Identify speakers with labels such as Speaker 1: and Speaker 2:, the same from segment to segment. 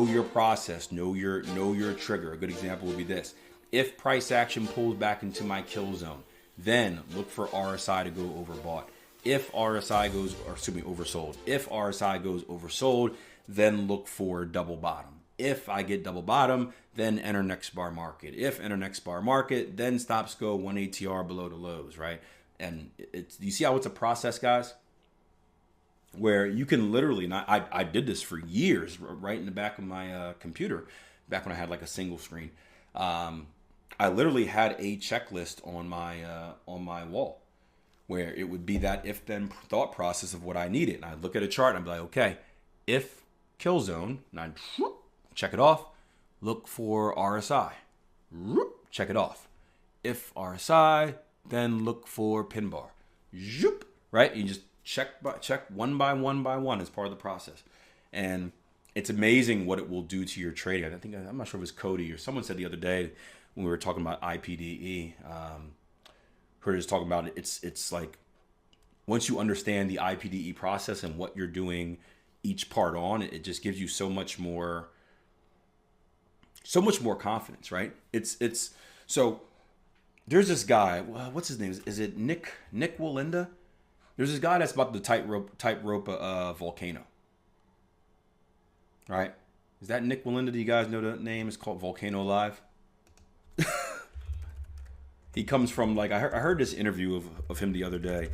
Speaker 1: your process, know your trigger. A good example would be this. If price action pulls back into my kill zone, then look for RSI to go overbought. If RSI goes, or excuse me, oversold. If RSI goes oversold, then look for double bottom. If I get double bottom, then enter next bar market. If enter next bar market, then stops go 1 ATR below the lows, right? And you see how it's a process, guys? Where you can literally not, I did this for years, right in the back of my computer, back when I had like a single screen. I literally had a checklist on my wall where it would be that if then thought process of what I needed. And I'd look at a chart and I'd be like, okay, if kill zone, and I'd check it off, look for RSI, check it off. If RSI, then look for pin bar, right? You just check one by one as part of the process. And it's amazing what it will do to your trading. I'm not sure if it was Cody or someone said the other day when we were talking about IPDE, heard us talking about it. It's like once you understand the IPDE process and what you're doing each part on, it just gives you so much more confidence, right? It's so there's this guy, what's his name? Is it Nick Walinda? There's this guy that's about the tightrope volcano. Right? Is that Nick Walinda? Do you guys know the name? It's called Volcano Live. He comes from, like, I heard this interview of him the other day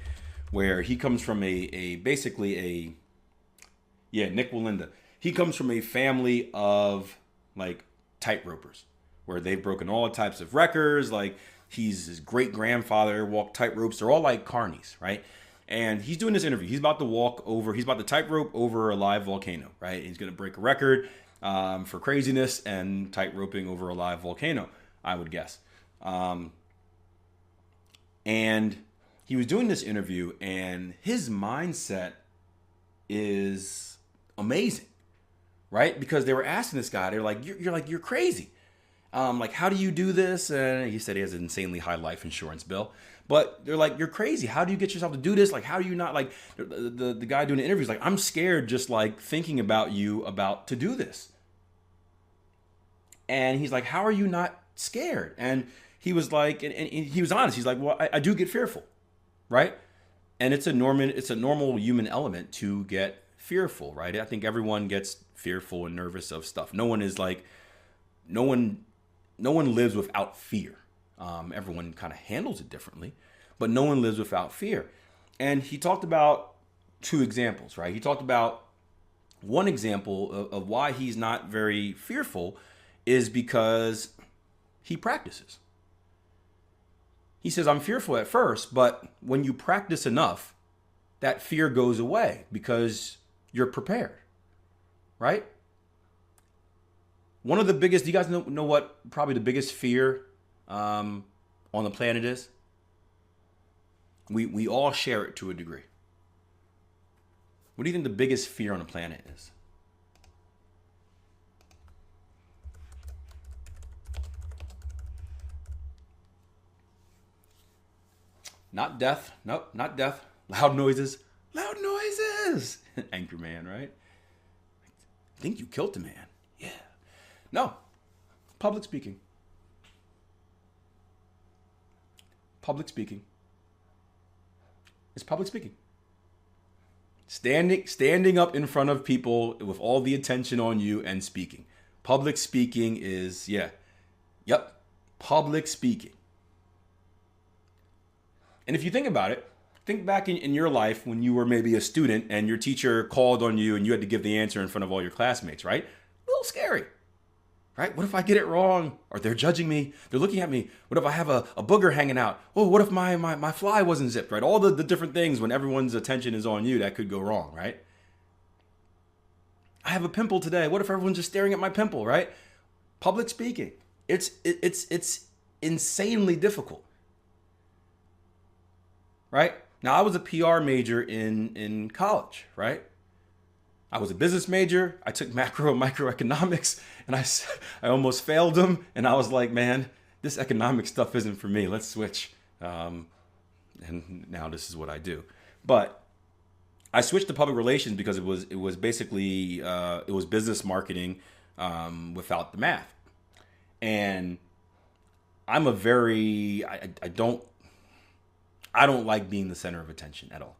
Speaker 1: where he comes from Nick Walinda. He comes from a family of like tightropers where they've broken all types of records. Like his great grandfather walked tightropes. They're all like carnies, right? And he's doing this interview. He's about to tightrope over a live volcano, right? He's going to break a record for craziness and tightroping over a live volcano, I would guess. And he was doing this interview, and his mindset is amazing, right? Because they were asking this guy, they're like, you're crazy. Like, how do you do this? And he said he has an insanely high life insurance bill. But they're like, you're crazy. How do you get yourself to do this? Like, how do you not, like, the guy doing the interview is like, I'm scared just like thinking about you about to do this. And he's like, how are you not scared? And he was like, and he was honest. He's like, well, I do get fearful, right? And it's a normal human element to get fearful, right? I think everyone gets fearful and nervous of stuff. No one lives without fear. Everyone kind of handles it differently, but no one lives without fear. And he talked about two examples, right? He talked about one example of why he's not very fearful is because he practices. He says, I'm fearful at first, but when you practice enough, that fear goes away because you're prepared, right? One of the biggest, do you guys know what probably the biggest fear on the planet is? We all share it to a degree. What do you think the biggest fear on the planet is? Not death. Nope, not death. Loud noises. Loud noises. Angry man, right? I think you killed the man. Yeah. No. Public speaking. Public speaking. It's public speaking. Standing up in front of people with all the attention on you and speaking. Public speaking is, public speaking. And if you think about it, think back in your life when you were maybe a student and your teacher called on you and you had to give the answer in front of all your classmates, right? A little scary, right? What if I get it wrong? Or they're judging me? They're looking at me. What if I have a booger hanging out? Oh, what if my fly wasn't zipped, right? All the different things when everyone's attention is on you that could go wrong, right? I have a pimple today. What if everyone's just staring at my pimple, right? Public speaking. It's insanely difficult. Right? Now, I was a PR major in college, right? I was a business major. I took macro and microeconomics, and I almost failed them. And I was like, man, this economic stuff isn't for me. Let's switch. And now this is what I do. But I switched to public relations because it was basically it was business marketing without the math. And I'm a very, I don't like being the center of attention at all.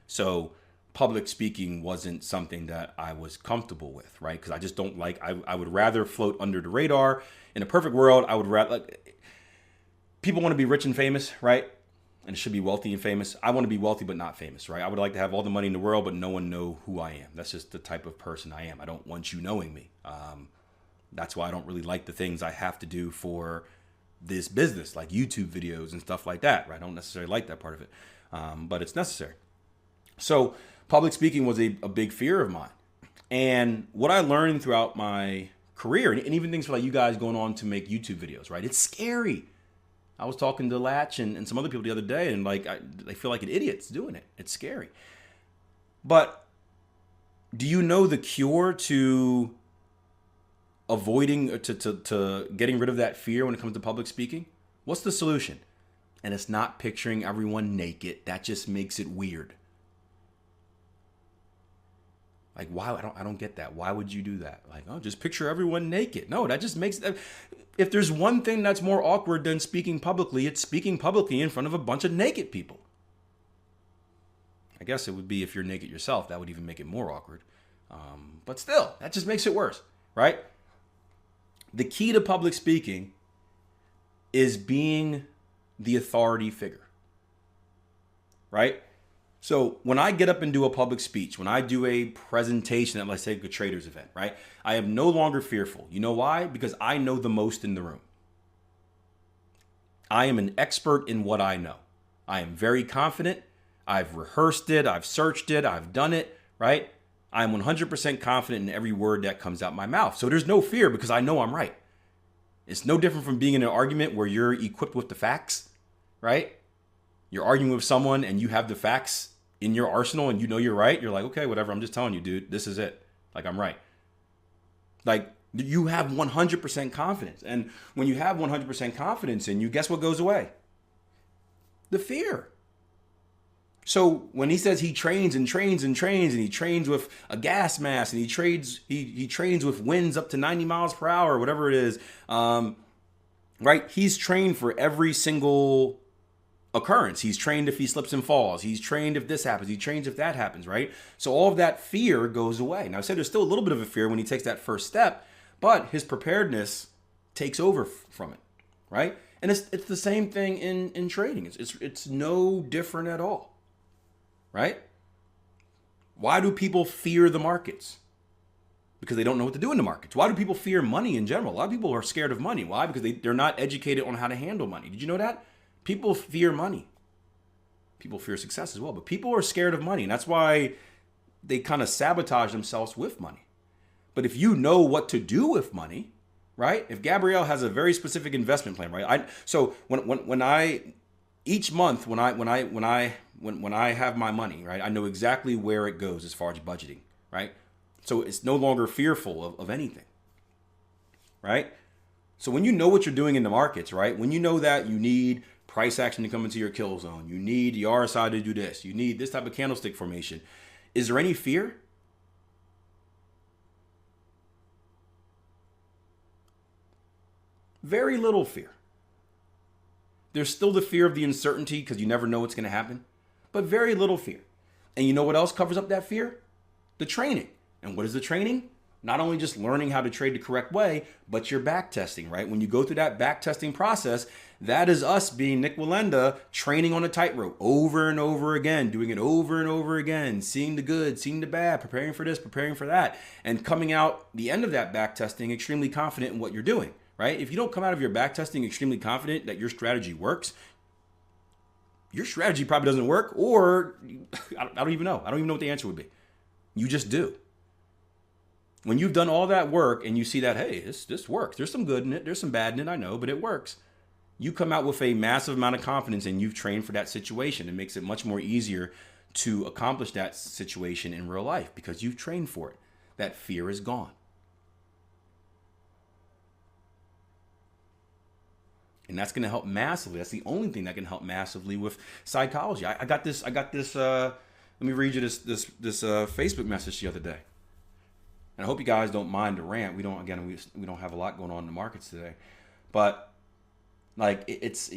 Speaker 1: So public speaking wasn't something that I was comfortable with, right? Because I just don't like, I would rather float under the radar. In a perfect world, I would rather, like, people want to be rich and famous, right? And it should be wealthy and famous. I want to be wealthy but not famous, right? I would like to have all the money in the world, but no one know who I am. That's just the type of person I am. I don't want you knowing me. That's why I don't really like the things I have to do for this business, like YouTube videos and stuff like that, right? I don't necessarily like that part of it, but it's necessary. So public speaking was a big fear of mine. And what I learned throughout my career, and even things for like you guys going on to make YouTube videos, right? It's scary. I was talking to Latch and some other people the other day, and like they feel like an idiot's doing it. It's scary. But do you know the cure to avoiding, to getting rid of that fear when it comes to public speaking? What's the solution? And it's not picturing everyone naked. That just makes it weird. Like, why? I don't get that. Why would you do that? Like, oh, just picture everyone naked. No, that just makes, if there's one thing that's more awkward than speaking publicly, it's speaking publicly in front of a bunch of naked people. I guess it would be if you're naked yourself. That would even make it more awkward. But still, that just makes it worse, right? The key to public speaking is being the authority figure, right? So when I get up and do a public speech, when I do a presentation at, let's say, a traders event, right? I am no longer fearful. You know why? Because I know the most in the room. I am an expert in what I know. I am very confident. I've rehearsed it. I've searched it. I've done it, right? I'm 100% confident in every word that comes out my mouth. So there's no fear because I know I'm right. It's no different from being in an argument where you're equipped with the facts, right? You're arguing with someone and you have the facts in your arsenal and you know you're right. You're like, okay, whatever. I'm just telling you, dude, this is it. Like, I'm right. Like, you have 100% confidence. And when you have 100% confidence in you, guess what goes away? The fear. So when he says he trains and trains and trains and he trains with a gas mask and he trains with winds up to 90 miles per hour, whatever it is, right? He's trained for every single occurrence. He's trained if he slips and falls. He's trained if this happens. He trains if that happens, right? So all of that fear goes away. Now I said there's still a little bit of a fear when he takes that first step, but his preparedness takes over from it, right? And it's the same thing in trading. It's no different at all, right? Why do people fear the markets? Because they don't know what to do in the markets. Why do people fear money in general? A lot of people are scared of money. Why? Because they're not educated on how to handle money. Did you know that? People fear money. People fear success as well, but people are scared of money. And that's why they kind of sabotage themselves with money. But if you know what to do with money, right? If Gabrielle has a very specific investment plan, right? So when I each month when I have my money, right? I know exactly where it goes as far as budgeting, right? So it's no longer fearful of anything, right? So when you know what you're doing in the markets, right? When you know that you need price action to come into your kill zone, you need the RSI to do this, you need this type of candlestick formation, is there any fear? Very little fear. There's still the fear of the uncertainty because you never know what's going to happen, but very little fear. And you know what else covers up that fear? The training. And what is the training? Not only just learning how to trade the correct way, but your back testing, right? When you go through that back testing process, that is us being Nick Wallenda training on a tightrope over and over again, doing it over and over again, seeing the good, seeing the bad, preparing for this, preparing for that, and coming out the end of that back testing extremely confident in what you're doing, right? If you don't come out of your back testing extremely confident that your strategy works, your strategy probably doesn't work, or I don't even know. I don't even know what the answer would be. You just do. When you've done all that work and you see that, hey, this works. There's some good in it. There's some bad in it, I know, but it works. You come out with a massive amount of confidence and you've trained for that situation. It makes it much more easier to accomplish that situation in real life because you've trained for it. That fear is gone. And that's going to help massively. That's the only thing that can help massively with psychology. I got this, let me read you this Facebook message the other day. And I hope you guys don't mind the rant. We don't have a lot going on in the markets today, but like it's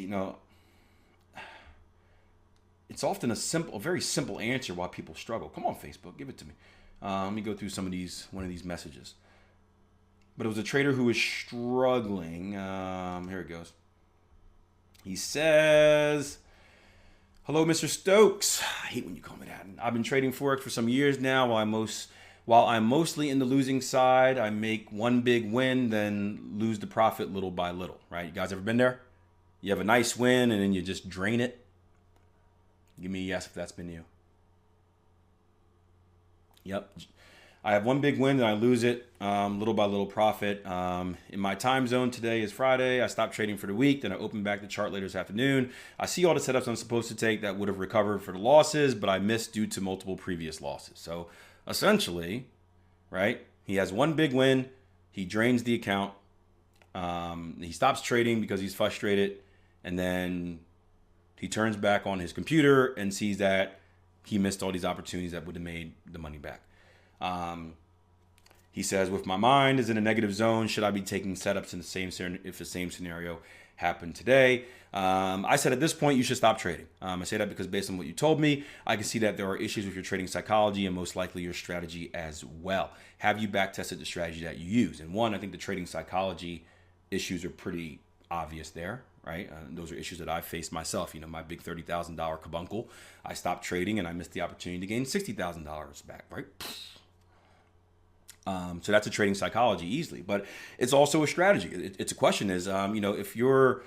Speaker 1: it's often a very simple answer why people struggle. Come on, Facebook, give it to me. Let me go through one of these messages. But it was a trader who was struggling. Here it goes. He says, "Hello, Mr. Stokes. I hate when you call me that. I've been trading Forex for some years now. While I'm mostly in the losing side, I make one big win, then lose the profit little by little." Right? You guys ever been there? You have a nice win, and then you just drain it. Give me a yes if that's been you. Yep. I have one big win and I lose it little by little profit. In my time zone today is Friday. I stopped trading for the week. Then I opened back the chart later this afternoon. I see all the setups I'm supposed to take that would have recovered for the losses, but I missed due to multiple previous losses. So essentially, right, he has one big win. He drains the account. He stops trading because he's frustrated. And then he turns back on his computer and sees that he missed all these opportunities that would have made the money back. He says, "With my mind is in a negative zone, should I be taking setups in if the same scenario happened today?" I said at this point you should stop trading. I say that because based on what you told me, I can see that there are issues with your trading psychology and most likely your strategy as well. Have you back tested the strategy that you use? And one, I think the trading psychology issues are pretty obvious there. Right? Those are issues that I faced myself. My big $30,000 kabunkel. I stopped trading and I missed the opportunity to gain $60,000 back. Right? So that's a trading psychology easily, but it's also a strategy. It's a question is, if your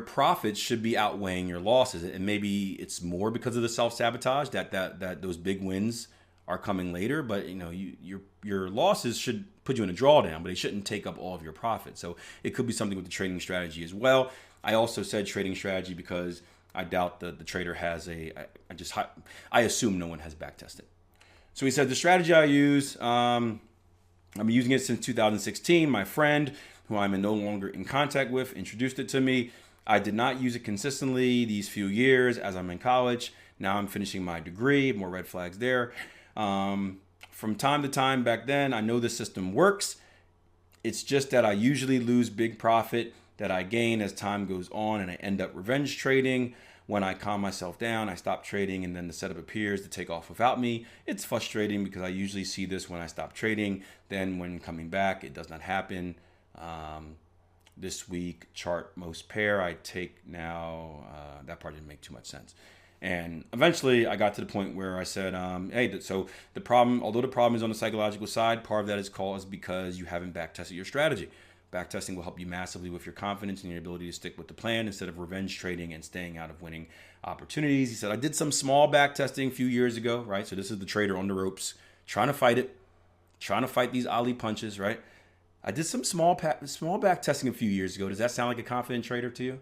Speaker 1: profits should be outweighing your losses, and maybe it's more because of the self-sabotage that those big wins are coming later, but your losses should put you in a drawdown, but they shouldn't take up all of your profit. So it could be something with the trading strategy as well. I also said trading strategy because I doubt the trader has I assume no one has back tested. So he said the strategy I use, I've been using it since 2016. My friend, who I'm no longer in contact with, introduced it to me. I did not use it consistently these few years as I'm in college. Now I'm finishing my degree. More red flags there. From time to time back then, I know the system works. It's just that I usually lose big profit that I gain as time goes on, and I end up revenge trading. When I calm myself down, I stop trading, and then the setup appears to take off without me. It's frustrating because I usually see this when I stop trading. Then when coming back, it does not happen. This week, chart most pair I take now. That part didn't make too much sense. And eventually I got to the point where I said, hey, so the problem, although the problem is on the psychological side, part of that is caused because you haven't back tested your strategy. Backtesting will help you massively with your confidence and your ability to stick with the plan instead of revenge trading and staying out of winning opportunities. He said, I did some small backtesting a few years ago, right? So this is the trader on the ropes, trying to fight these Ali punches, right? I did some small backtesting a few years ago. Does that sound like a confident trader to you?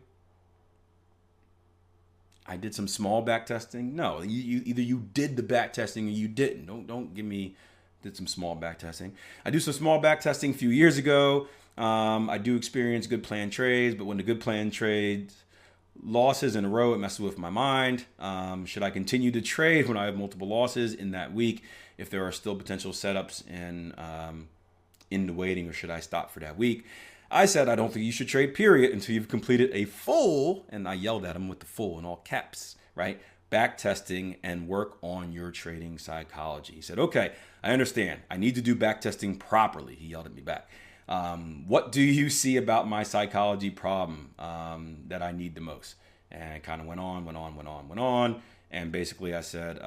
Speaker 1: I did some small backtesting. No, either you did the backtesting or you didn't. Don't give me did some small backtesting. I do some small backtesting a few years ago. I do experience good plan trades, but when the good plan trades losses in a row, it messes with my mind. Should I continue to trade when I have multiple losses in that week if there are still potential setups in the waiting, or should I stop for that week? I said I don't think you should trade, period, until you've completed a full, and I yelled at him with the full in all caps, right? Back testing and work on your trading psychology. He said, okay, I understand. I need to do back testing properly. He yelled at me back. What do you see about my psychology problem that I need the most? And it kind of went on. And basically I said,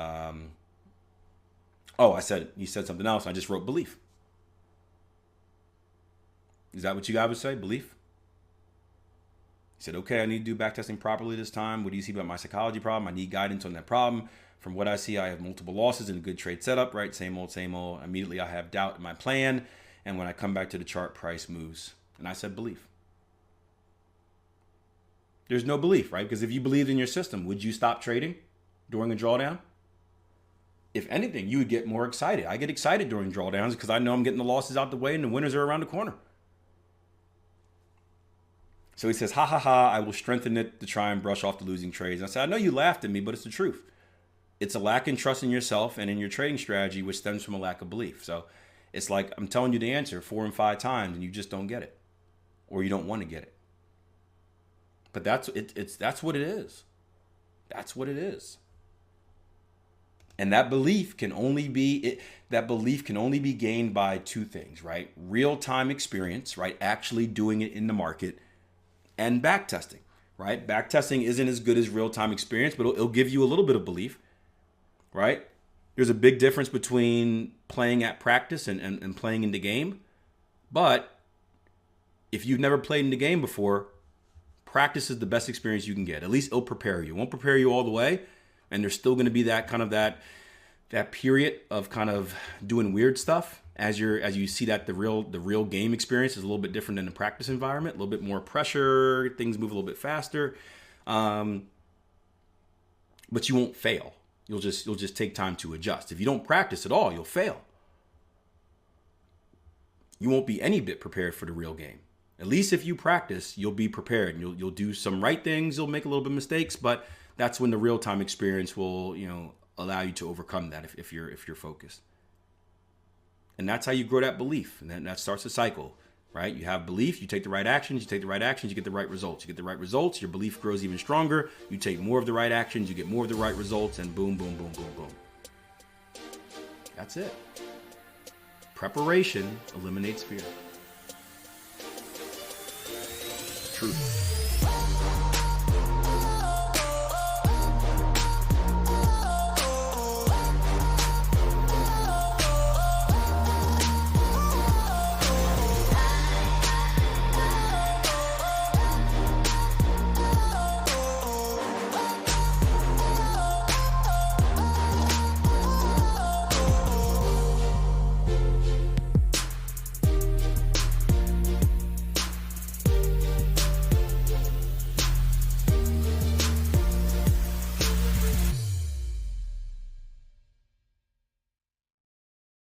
Speaker 1: he said something else. I just wrote belief. Is that what you guys would say? Belief? He said, okay, I need to do backtesting properly this time. What do you see about my psychology problem? I need guidance on that problem. From what I see, I have multiple losses in a good trade setup, right? Same old. Immediately I have doubt in my plan. And when I come back to the chart, price moves. And I said, belief. There's no belief, right? Because if you believed in your system, would you stop trading during a drawdown? If anything, you would get more excited. I get excited during drawdowns because I know I'm getting the losses out the way and the winners are around the corner. So he says, ha, I will strengthen it to try and brush off the losing trades. And I said, I know you laughed at me, but it's the truth. It's a lack in trust in yourself and in your trading strategy, which stems from a lack of belief. So it's like I'm telling you the answer 4 and 5 times and you just don't get it, or you don't want to get it. But that's what it is. That's what it is. And that belief can only be gained by two things, right? Real-time experience, right? Actually doing it in the market, and backtesting, right? Backtesting isn't as good as real-time experience, but it'll give you a little bit of belief, right? There's a big difference between playing at practice and playing in the game. But if you've never played in the game before, practice is the best experience you can get. At least it'll prepare you. It won't prepare you all the way. And there's still going to be that kind of that period of kind of doing weird stuff as you see that the real game experience is a little bit different than the practice environment. A little bit more pressure, things move a little bit faster, but you won't fail. You'll just take time to adjust. If you don't practice at all, you'll fail. You won't be any bit prepared for the real game. At least if you practice, you'll be prepared. And you'll do some right things. You'll make a little bit of mistakes, but that's when the real time experience will, allow you to overcome that if you're focused. And that's how you grow that belief. And then that starts a cycle, right? You have belief, you take the right actions, you get the right results. You get the right results, your belief grows even stronger. You take more of the right actions, you get more of the right results, and boom, boom, boom, boom, boom. That's it. Preparation eliminates fear. Truth.